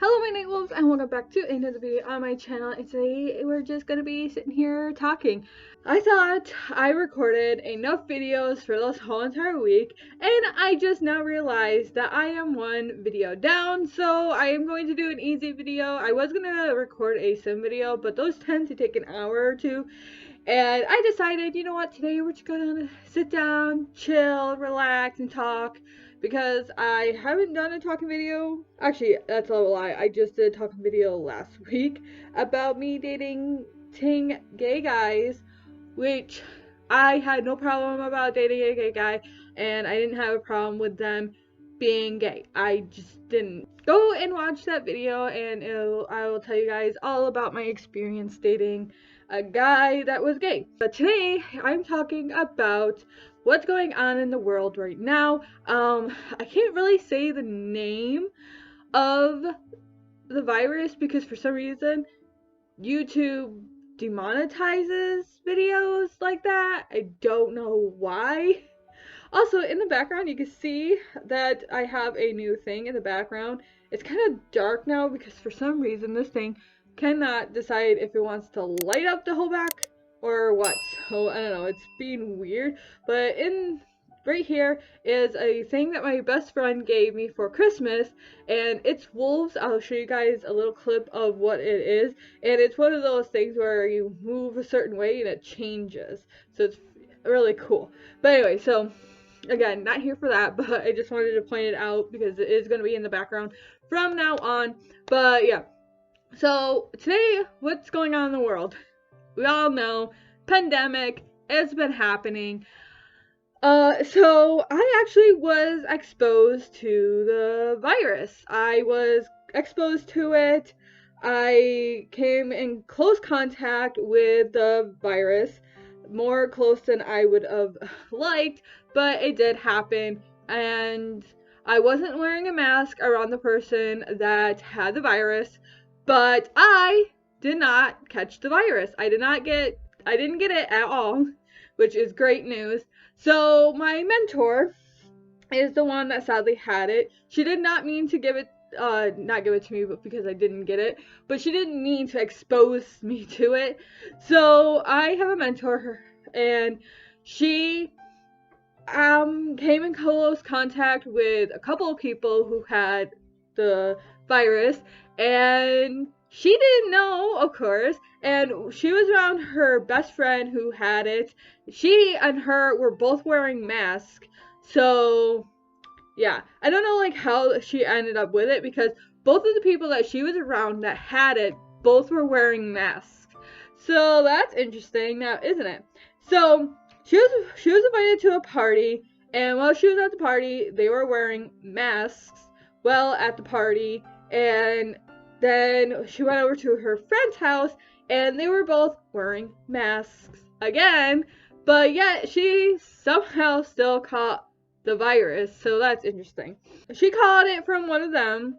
Hello my night wolves and welcome back to another video on my channel, and today we're just gonna be sitting here talking. I thought I recorded enough videos for this whole entire week, and I just now realized that I am one video down, so I am going to do an easy video. I was gonna record a sim video, but those tend to take an hour or two, and I decided, you know what, today we're just gonna sit down, chill, relax, and talk. Because I haven't done a talking video. Actually, that's a lie. I just did a talking video last week about me dating gay guys, which I had no problem about dating a gay guy, and I didn't have a problem with them being gay. I just didn't. Go and watch that video, and I will tell you guys all about my experience dating a guy that was gay. But today, I'm talking about what's going on in the world right now. I can't really say the name of the virus because for some reason YouTube demonetizes videos like that. I don't know why. Also, in the background, you can see that I have a new thing in the background. It's kind of dark now because for some reason this thing cannot decide if it wants to light up the whole back or what. So, I don't know, it's being weird. But right here is a thing that my best friend gave me for Christmas, and it's wolves. I'll show you guys a little clip of what it is, and it's one of those things where you move a certain way and it changes. So it's really cool. But anyway, so again, not here for that, but I just wanted to point it out because it is going to be in the background from now on. But yeah, so today, what's going on in the world? We all know, pandemic, it's been happening. So I actually was exposed to the virus. I was exposed to it. I came in close contact with the virus, more close than I would have liked, but it did happen, and I wasn't wearing a mask around the person that had the virus, but I did not catch the virus. I didn't get it at all, which is great news. So my mentor is the one that sadly had it. She did not mean to not give it to me, but because I didn't get it, but she didn't mean to expose me to it. So I have a mentor, and she came in close contact with a couple of people who had the virus, and she didn't know, of course, and she was around her best friend who had it. She and her were both wearing masks, so yeah, I don't know like how she ended up with it because both of the people that she was around that had it both were wearing masks. So that's interesting now, isn't it? So she was invited to a party, and while she was at the party, they were wearing masks well at the party, and then she went over to her friend's house and they were both wearing masks again, but yet she somehow still caught the virus, so that's interesting. She caught it from one of them,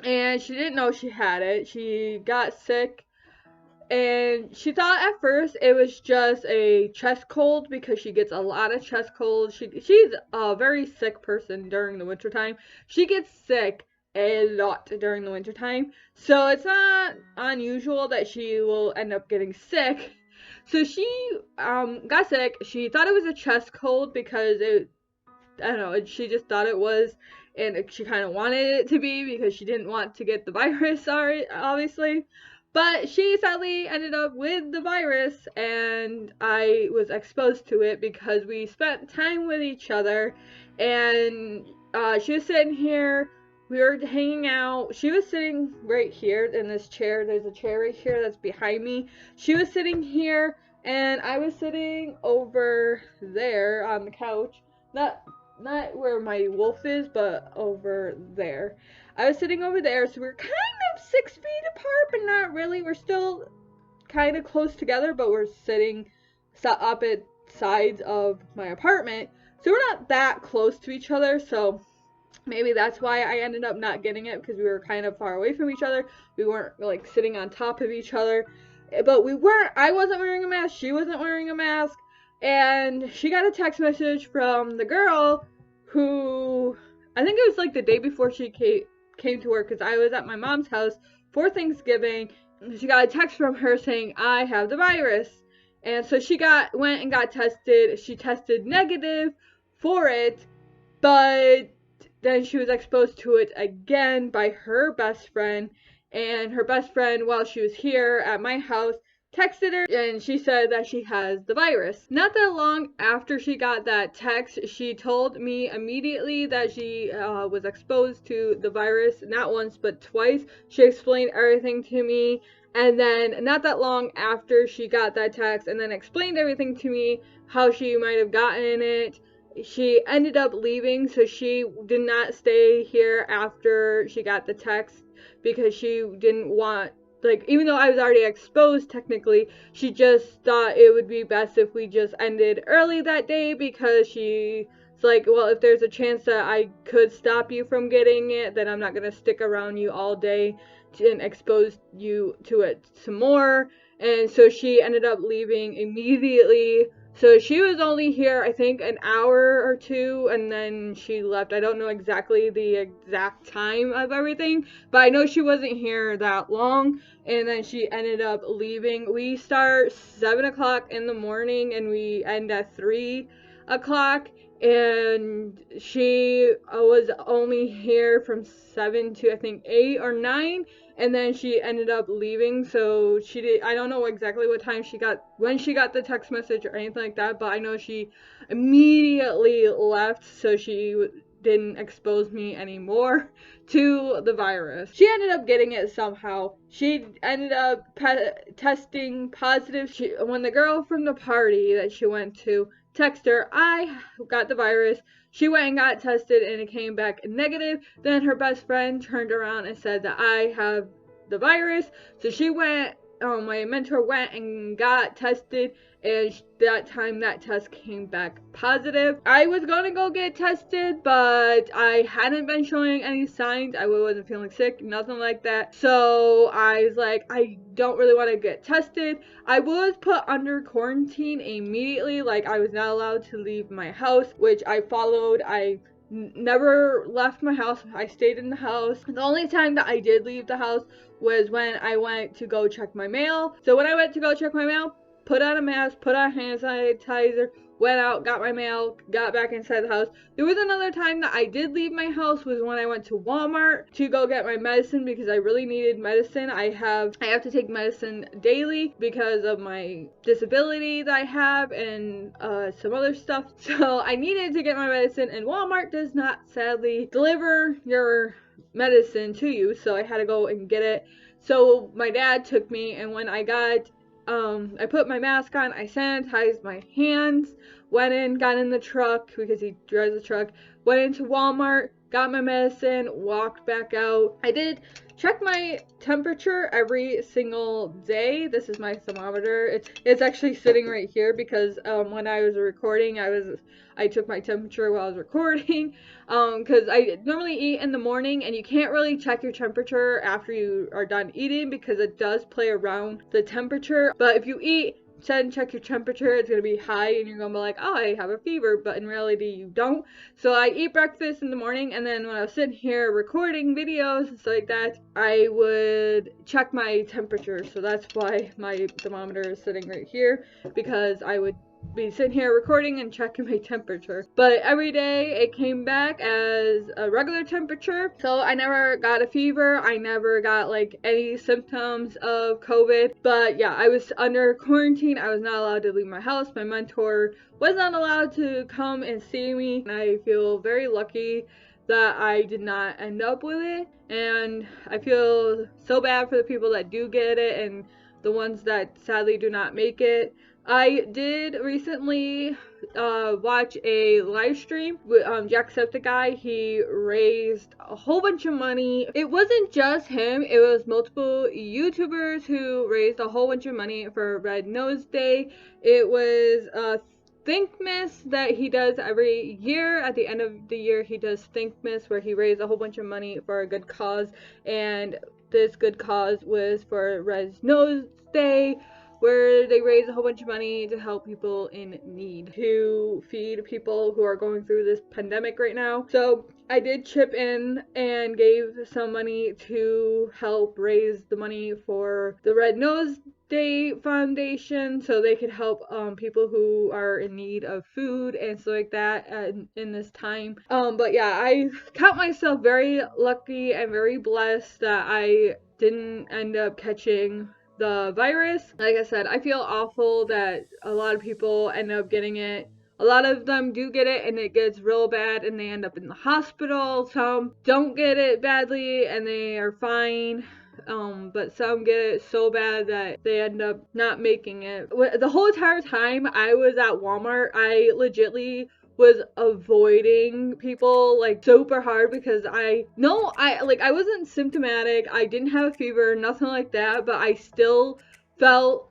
and she didn't know she had it. She got sick, and she thought at first it was just a chest cold because she gets a lot of chest colds. She's a very sick person during the wintertime. She gets sick a lot during the wintertime, so it's not unusual that she will end up getting sick. So she got sick. She thought it was a chest cold because I don't know, she just thought it was, and she kind of wanted it to be because she didn't want to get the virus, obviously. But she sadly ended up with the virus, and I was exposed to it because we spent time with each other, and she was sitting here, we were hanging out. She was sitting right here in this chair. There's a chair right here that's behind me. She was sitting here, and I was sitting over there on the couch. Not where my wolf is, but over there. I was sitting over there, so we're kind of 6 feet apart, but not really. We're still kind of close together, but we're sitting up at sides of my apartment, so we're not that close to each other. So maybe that's why I ended up not getting it, because we were kind of far away from each other. We weren't like sitting on top of each other, but I wasn't wearing a mask, she wasn't wearing a mask, and she got a text message from the girl who, I think it was like the day before she came to work because I was at my mom's house for Thanksgiving. She got a text from her saying I have the virus. And so she went and got tested. She tested negative for it, but then she was exposed to it again by her best friend. And her best friend, while she was here at my house, texted her and she said that she has the virus. Not that long after she got that text, she told me immediately that she was exposed to the virus, not once but twice. She explained everything to me. And then not that long after she got that text and then explained everything to me, how she might have gotten it, she ended up leaving. So she did not stay here after she got the text because she didn't want, like, even though I was already exposed technically, she just thought it would be best if we just ended early that day, because she's like, well, if there's a chance that I could stop you from getting it, then I'm not going to stick around you all day and expose you to it some more. And so she ended up leaving immediately. So she was only here, I think, an hour or two, and then she left. I don't know exactly the exact time of everything, but I know she wasn't here that long, and then she ended up leaving. We start 7 o'clock in the morning, and we end at 3 o'clock, and she was only here from 7 to, I think, 8 or 9, and then she ended up leaving. So I don't know exactly what time when she got the text message or anything like that, but I know she immediately left so she didn't expose me anymore to the virus. She ended up getting it somehow. She ended up testing positive. When the girl from the party that she went to texted her, I got the virus, she went and got tested and it came back negative. Then her best friend turned around and said that I have the virus. So she went, my mentor went and got tested, and that time that test came back positive. I was gonna go get tested, but I hadn't been showing any signs. I wasn't feeling sick, nothing like that. So I was like, I don't really want to get tested. I was put under quarantine immediately. Like, I was not allowed to leave my house, which I followed. I never left my house. I stayed in the house. The only time that I did leave the house was when I went to go check my mail. So when I went to go check my mail, put on a mask, put on hand sanitizer, went out, got my mail, got back inside the house. There was another time that I did leave my house, was when I went to Walmart to go get my medicine because I really needed medicine. I have to take medicine daily because of my disability that I have and some other stuff. So I needed to get my medicine, and Walmart does not sadly deliver your medicine to you, so I had to go and get it. So my dad took me, and when I got I put my mask on, I sanitized my hands, went in, got in the truck because he drives the truck, went into Walmart, got my medicine, walked back out. I did check my temperature every single day. This is my thermometer. It's actually sitting right here because when I was recording, I took my temperature while I was recording, because I normally eat in the morning, and you can't really check your temperature after you are done eating because it does play around the temperature. But if you eat, check your temperature, it's gonna be high, and you're gonna be like, oh, I have a fever, but in reality you don't. So I eat breakfast in the morning, and then when I was sitting here recording videos and stuff like that, I would check my temperature. So that's why my thermometer is sitting right here, because I would be sitting here recording and checking my temperature. But every day it came back as a regular temperature, so I never got a fever. I never got like any symptoms of COVID. But yeah, I was under quarantine. I was not allowed to leave my house. My mentor was not allowed to come and see me, and I feel very lucky that I did not end up with it. And I feel so bad for the people that do get it and the ones that sadly do not make it. I did recently watch a live stream with Jacksepticeye. He raised a whole bunch of money. It wasn't just him, it was multiple YouTubers who raised a whole bunch of money for Red Nose Day. It was Thinkmas that he does every year. At the end of the year, he does Thinkmas, where he raised a whole bunch of money for a good cause, and this good cause was for Red Nose Day, where they raise a whole bunch of money to help people in need, to feed people who are going through this pandemic right now. So I did chip in and gave some money to help raise the money for the Red Nose Day Foundation, so they could help people who are in need of food and stuff like that in this time. But yeah, I count myself very lucky and very blessed that I didn't end up catching the virus. Like I said, I feel awful that a lot of people end up getting it. A lot of them do get it and it gets real bad and they end up in the hospital. Some don't get it badly and they are fine. But some get it so bad that they end up not making it. The whole entire time I was at Walmart, I legitly was avoiding people like super hard because I wasn't symptomatic, I didn't have a fever, nothing like that, but I still felt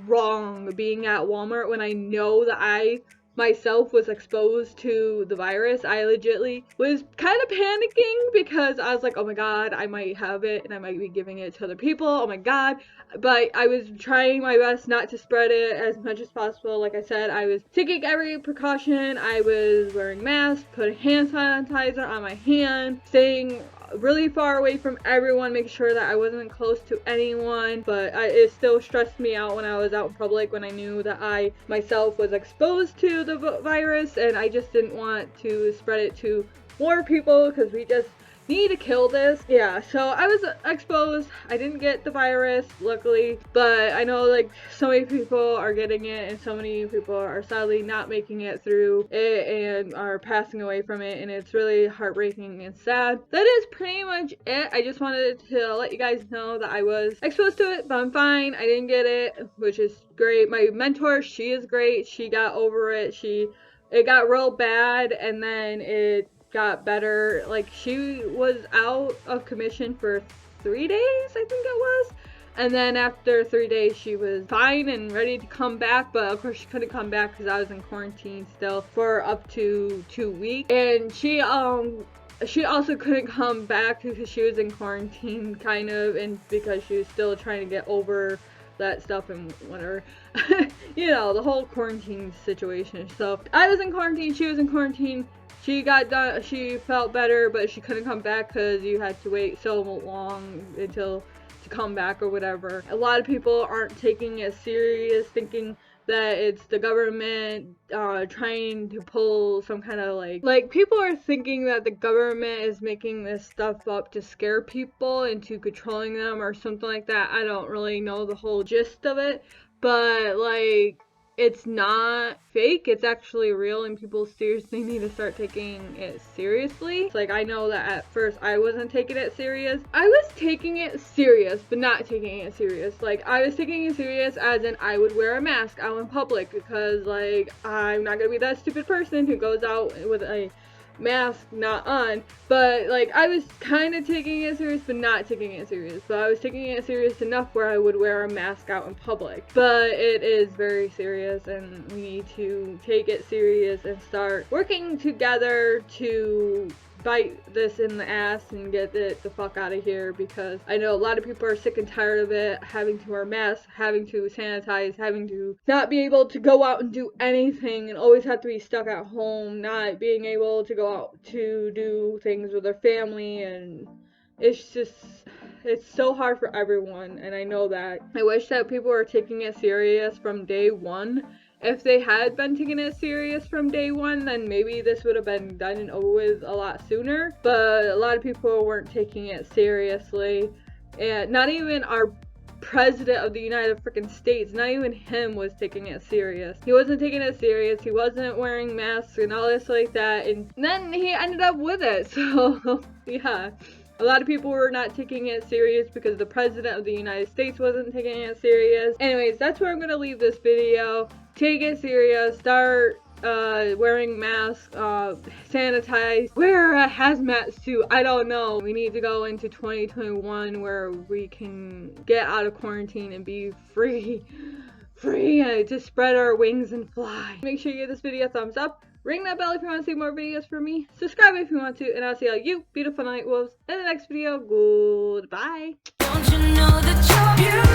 wrong being at Walmart when I know that I myself was exposed to the virus. I legitly was kind of panicking because I was like, oh my god, I might have it and I might be giving it to other people, oh my god. But I was trying my best not to spread it as much as possible. Like I said, I was taking every precaution. I was wearing masks, putting hand sanitizer on my hand, staying really far away from everyone, making sure that I wasn't close to anyone. But it still stressed me out when I was out in public, when I knew that I myself was exposed to the virus, and I just didn't want to spread it to more people because we just need to kill this. Yeah, so I was exposed. I didn't get the virus, luckily, but I know like so many people are getting it and so many people are sadly not making it through it and are passing away from it, and it's really heartbreaking and sad. That is pretty much it. I just wanted to let you guys know that I was exposed to it, but I'm fine. I didn't get it, which is great. My mentor, she is great. She got over it. It got real bad and then it got better. Like, she was out of commission for 3 days, I think it was, and then after 3 days she was fine and ready to come back, but of course she couldn't come back because I was in quarantine still for up to 2 weeks. And she also couldn't come back because she was in quarantine, kind of, and because she was still trying to get over that stuff and whatever. You know, the whole quarantine situation. So I was in quarantine, she was in quarantine. She got done, she felt better, but she couldn't come back because you had to wait so long to come back or whatever. A lot of people aren't taking it serious, thinking that it's the government trying to pull some kind of like people are thinking that the government is making this stuff up to scare people into controlling them or something like that. I don't really know the whole gist of it, but like, it's not fake, it's actually real, and people seriously need to start taking it seriously. It's like, I know that at first I wasn't taking it serious. I was taking it serious, but not taking it serious. Like, I was taking it serious as in I would wear a mask out in public because, like, I'm not gonna be that stupid person who goes out with a mask not on. But like, I was kind of taking it serious but not taking it serious, but I was taking it serious enough where I would wear a mask out in public. But it is very serious and we need to take it serious and start working together to bite this in the ass and get it the fuck out of here, because I know a lot of people are sick and tired of it, having to wear masks, having to sanitize, having to not be able to go out and do anything and always have to be stuck at home, not being able to go out to do things with their family, and it's so hard for everyone, and I know that. I wish that people were taking it serious from day one. If they had been taking it serious from day one, then maybe this would have been done and over with a lot sooner. But a lot of people weren't taking it seriously. And not even our president of the United freaking States, not even him was taking it serious. He wasn't taking it serious. He wasn't wearing masks and all this like that. And then he ended up with it. So, yeah. A lot of people were not taking it serious because the president of the United States wasn't taking it serious. Anyways, that's where I'm going to leave this video. Take it serious. Start wearing masks, sanitize, wear a hazmat suit. I don't know. We need to go into 2021 where we can get out of quarantine and be free to spread our wings and fly. Make sure you give this video a thumbs up. Ring that bell if you want to see more videos from me. Subscribe if you want to. And I'll see all you beautiful night wolves in the next video. Goodbye. Don't you know that you're beautiful?